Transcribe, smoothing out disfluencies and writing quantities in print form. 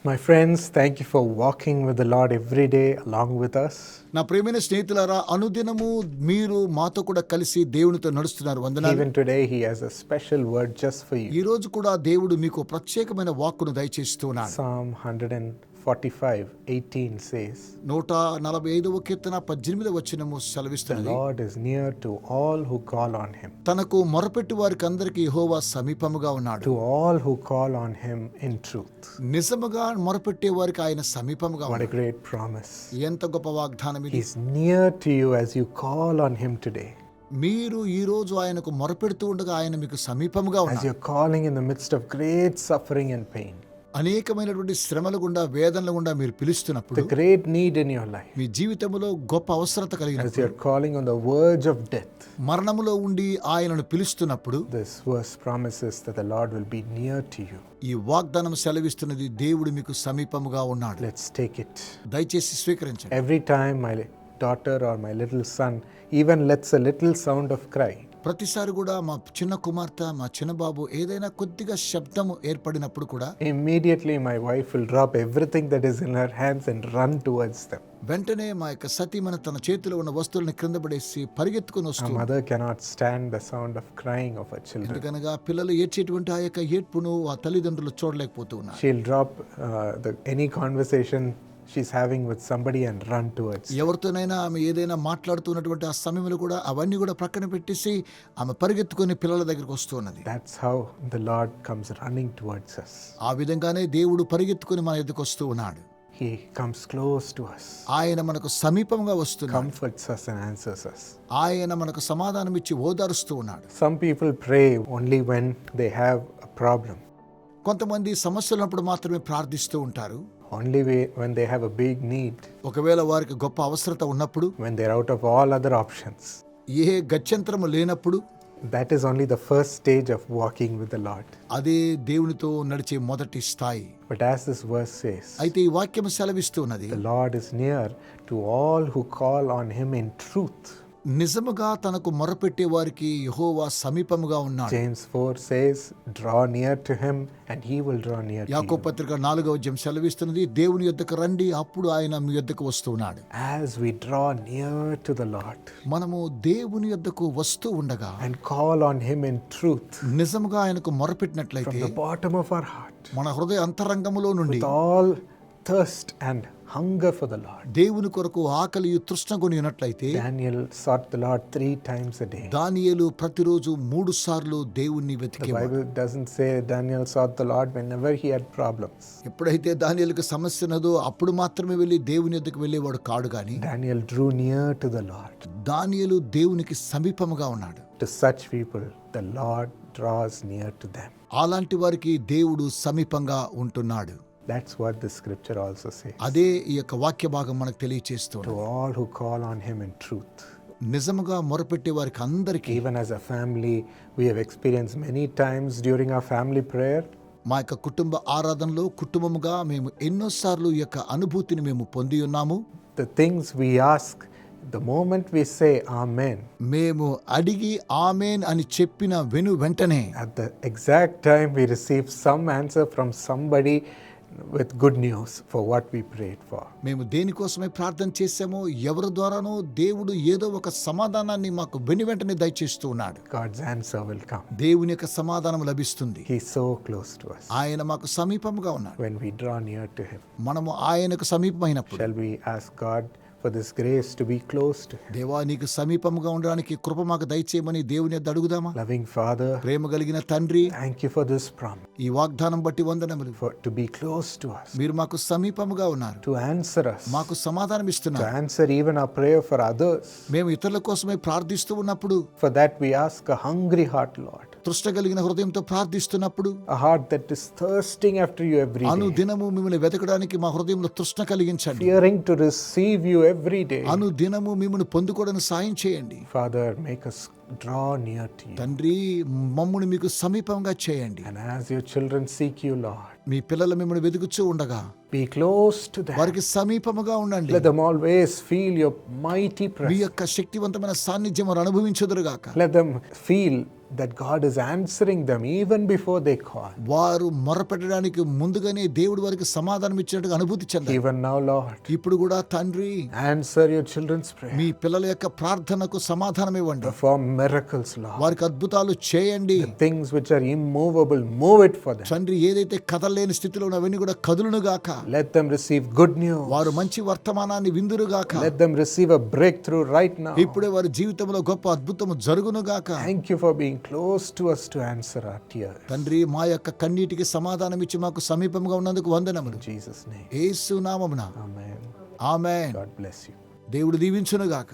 My friends, thank you for walking with the Lord every day along with us. నా ప్రియమైన స్నేహితులారా, అనుదినము మీరు మాతో కూడా కలిసి దేవునితో నడుస్తున్నారు. వందనాలు. Even today, He has a special word just for you. ఈ రోజు కూడా దేవుడు మీకు ప్రత్యేకమైన వాక్కును దయచేస్తున్నాడు. Psalm 145:18 says, 145వ కీర్తన 18వ వచనము "The సెలవిస్తున్నది, Lord is near to all who call on Him, తనకు మొరపెట్టు వారికి అందరికీ యెహోవా సమీపముగా ఉన్నాడు. to all who call on Him in truth." నిజముగా మొరపెట్టే వారికి ఆయన సమీపముగా What a ఉన్నాడు. great promise. ఎంత గొప్ప వాగ్దానం ఇది. He's near to you as you call on Him today. మీరు ఈ రోజు ఆయనకు మొరపెడుతూ ఉండగా ఆయన మీకు సమీపముగా As ఉన్నాడు. you're calling in the midst of great suffering and pain, అనేకమైనటువంటి శ్రమల గుండా, వేదనల గుండా మీరు పిలుస్తున్నప్పుడు, the great need in your life, మీ జీవితంలో గొప్ప అవసరత as కలిగినప్పుడు, you're calling on the verge of death, మరణములో ఉండి ఆయనను పిలుస్తున్నప్పుడు, this verse promises that the Lord will be near to you. ఈ వాగ్దానం సెలవిస్తున్నది, దేవుడు మీకు సమీపముగా ఉన్నాడు. Let's take it. దయచేసి స్వీకరించండి. Every time my daughter or my little son even lets a little sound of cry, ప్రతిసారి కూడా మా చిన్న కుమార్తె, మా చిన్న బాబు ఏదైనా కొద్దిగా శబ్దము ఏర్పడినప్పుడు కూడా immediately my wife will drop everything that is in her hands and run towards them. వెంటనే మా యొక్క సతీమణి తన చేతిలో ఉన్న వస్తువులను క్రింద పడేసి పరిగెత్తుకుని A వస్తుంది. mother cannot stand the sound of crying of her children. ఎందుకనగా పిల్లలు ఏడ్చేటువంటి ఆ యొక్క ఏడ్పును ఆ తల్లిదండ్రులు చూడలేకపోతూ ఉన్నారు. She'll drop any conversation she's having with somebody and run towards them. ఎవరితోనైనా ఆమె ఏదైనా మాట్లాడుతున్నటువంటి ఆ సమయంలో కూడా అవన్నీ కూడా ప్రక్కన పెట్టేసి ఆమె పరిగెత్తుకొని పిల్లల దగ్గరికి వస్తూ ఉన్నది. That's how the Lord comes running towards us. ఆ విధంగానే దేవుడు పరిగెత్తుకొని మన ఎదుకు వస్తూ ఉన్నాడు. He comes close to us, ఆయన మనకు సమీపంగా వస్తున్నాడు. comforts us and answers us. ఆయన మనకు సమాధానం ఇచ్చి ఓదారుస్తూ ఉన్నాడు. Some people pray only when they have a problem, కొంతమంది సమస్యలు ఉన్నప్పుడు మాత్రమే ప్రార్థిస్తూ ఉంటారు. only when they have a big need, ఒకవేళ వారికి గొప్ప అవసరత ఉన్నప్పుడు, when they're out of all other options. ఏ గత్యంతరము లేనప్పుడు, That is only the first stage of walking with the Lord. అదే దేవునితో నడిచే మొదటి స్థాయి. But as this verse says, అయితే ఈ వాక్యం సెలవిస్తూ ఉన్నది, the Lord is near to all who call on Him in truth. నిజముగా తనకు మొరపెట్టే వారికి యెహోవా సమీపముగా ఉన్నాడు. James 4 says, draw near to Him and He will draw near to యాకోబు you. పత్రిక 4వ అధ్యాయం సెలవిస్తున్నది, దేవుని యొద్దకు రండి, అప్పుడు ఆయన మీ యొద్దకు వస్తున్నాడు. As we draw near to the Lord మనము దేవుని యొద్దకు వస్తూ ఉండగా and call on Him in truth నిజముగా ఆయనకు మొరపెట్టినట్లయితే, from the bottom of our heart, మన హృదయ అంతరంగములో నుండి with all thirst and hunger for the Lord. దేవుని కొరకు ఆకలి తృష్ణగొని ఉన్నట్లయితే, Daniel sought the Lord 3 times a day. దానియేలు ప్రతిరోజు 3 సార్లు దేవుణ్ణి The వెతికేవాడు. Bible doesn't say Daniel sought the Lord whenever he had problems. ఎప్పుడైతే దానియేలుకు సమస్య ఉన్నదో అప్పుడు మాత్రమే వెళ్ళి దేవుని యొద్దకు వెళ్ళేవాడు కాడు గాని, Daniel drew near to the Lord. దానియేలు దేవునికి సమీపముగా ఉన్నాడు. To such people, the Lord draws near to them. అలాంటి వారికి దేవుడు సమీపంగా ఉంటున్నాడు. That's what the scripture also says. అదే ఈ యొక్క వాక్య భాగం మనకు తెలియచేస్తుంది. To all who call on Him in truth. నిజముగా మొరపెట్టే వారికి అందరికీ, Even as a family, we have experienced many times during our family prayer, మా యొక్క కుటుంబ ఆరాధనలో కుటుంబముగా మేము ఎన్నోసార్లు ఈ యొక్క అనుభూతిని మేము పొంది ఉన్నాము. the things we ask, the moment we say Amen, మేము అడిగి ఆమేన్ అని చెప్పిన వెంటనే at the exact time we receive some answer from somebody with good news for what we prayed for. మేము దేనికోసమే ప్రార్థన చేశామో, ఎవరి ద్వారానో దేవుడు ఏదో ఒక సమాధానాన్ని మాకు వెంటనే దయచేస్తూ ఉన్నాడు. God's answer will come. దేవుని యొక్క సమాధానం లభిస్తుంది. He's so close to us. ఆయన మాకు సమీపముగా ఉన్నాడు. When we draw near to Him, మనము ఆయనకు సమీపమైనప్పుడు, shall we ask God for this grace to be close to Him? దేవా నీకు సమీపముగా ఉండడానికి కృప మాకు దయచేయమని దేవుని యొద్ద అడుగుదామా? Loving Father, ప్రేమ కలిగిన తండ్రి, thank you for this promise, ఈ వాగ్దానం బట్టి వందనములు. for to be close to us, మీరు మాకు సమీపముగా ఉన్నారు, to answer us, మాకు సమాధానం to ఇస్తున్నారు. answer even our prayer for others. మేము ఇతరుల కోసమే ప్రార్థిస్తూ ఉన్నప్పుడు, For that we ask a hungry heart, Lord, తృష్ణ కలిగిన హృదయంతో ప్రార్థిస్తున్నప్పుడు, a heart that is thirsting after you every day, అనుదినము మిమ్మల్ని వెతకడానికి మా హృదయంలో తృష్ణ కలిగించండి. fearing to receive you every day. అనుదినము మిమ్మల్ని పొందుకోవడానికి సాయం చేయండి. Father, make us draw near to you. తండ్రి, మమ్ముని మీకు సమీపంగా చేయండి. And as your children seek you, Lord, మీ పిల్లలు మిమ్మల్ని వెతుకుచూ ఉండగా be close to them. వారికి సమీపముగా ఉండండి. Let them always feel your mighty me presence. యొక్క శక్తివంతమైన సాన్నిధ్యం వారు అనుభవించుదురుగాక. Let them feel that God is answering them even before they call. వారు మొరపెట్టడానికి ముందుగానే దేవుడి వారికి సమాధానం ఇచ్చినట్టుగా అనుభూతి చెందారు. Even now, Lord, ఇప్పుడు కూడా తండ్రి answer your children's prayer. మీ పిల్లల యొక్క ప్రార్థనకు సమాధానం ఇవ్వండి. Perform miracles, Lord. వారికి అద్భుతాలు చేయండి. Things which are immovable, move it for them. తండ్రి ఏదైతే కదలలేని స్థితిలో ఉన్నవన్నీ కూడా కదులును గాక. Let them receive good news. వారు మంచి వర్తమానాన్ని విందురు గాక. Let them receive a breakthrough right now. ఇప్పుడే వారి జీవితంలో గొప్ప అద్భుతము జరుగును గాక. Thank you for being close to us to answer our tears. తండ్రి మా యొక్క కన్నీటికి సమాధానం ఇచ్చి మాకు సమీపంగా ఉన్నందుకు వందనములు. In Jesus' name. యేసు నామమున Amen. Amen. God bless you. దేవుడు దీవించును గాక.